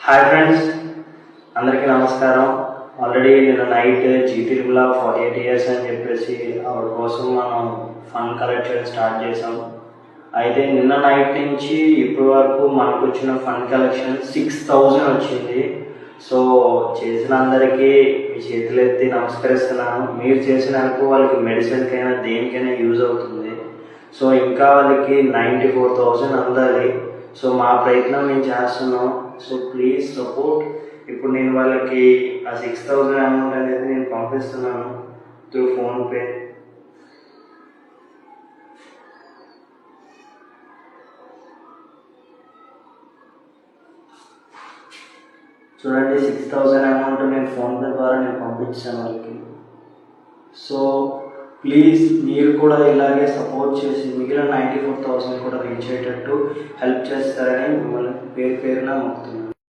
Hi friends, అందరికీ నమస్కారం. Already నిన్న నైట్ జీ తిరుమల 48 years అని చెప్పేసి ఆవిడ కోసం మనం ఫండ్ కలెక్ట్ చేయడం స్టార్ట్ చేసాం. అయితే నిన్న నైట్ నుంచి ఇప్పటి వరకు మనకు వచ్చిన ఫండ్ కలెక్షన్ 6000 వచ్చింది. సో చేసిన అందరికీ మీ చేతులు ఎత్తి నమస్కరిస్తున్నాను. మీరు చేసినందుకు వాళ్ళకి మెడిసిన్కైనా దేనికైనా యూజ్ అవుతుంది. సో ఇంకా వాళ్ళకి 94,000 అందాలి. సో మా ప్రయత్నం మేము చేస్తున్నాం. So please support. ఇప్పుడు నేను వాళ్ళకి ఆ 6000 అమౌంట్ అనేది నేను పంపిస్తున్నాను త్రూ ఫోన్పే. చూడండి, 6000 అమౌంట్ నేను ఫోన్పే ద్వారా నేను పంపించాను వాళ్ళకి. సో ప్లీజ్ మీరు కూడా ఇలాగే సపోర్ట్ చేసి మిగిలిన 94,000 కూడా రీచ్ అయ్యేటట్టు హెల్ప్ చేస్తారని మిమ్మల్ని పేరున మొక్కుతున్నాను.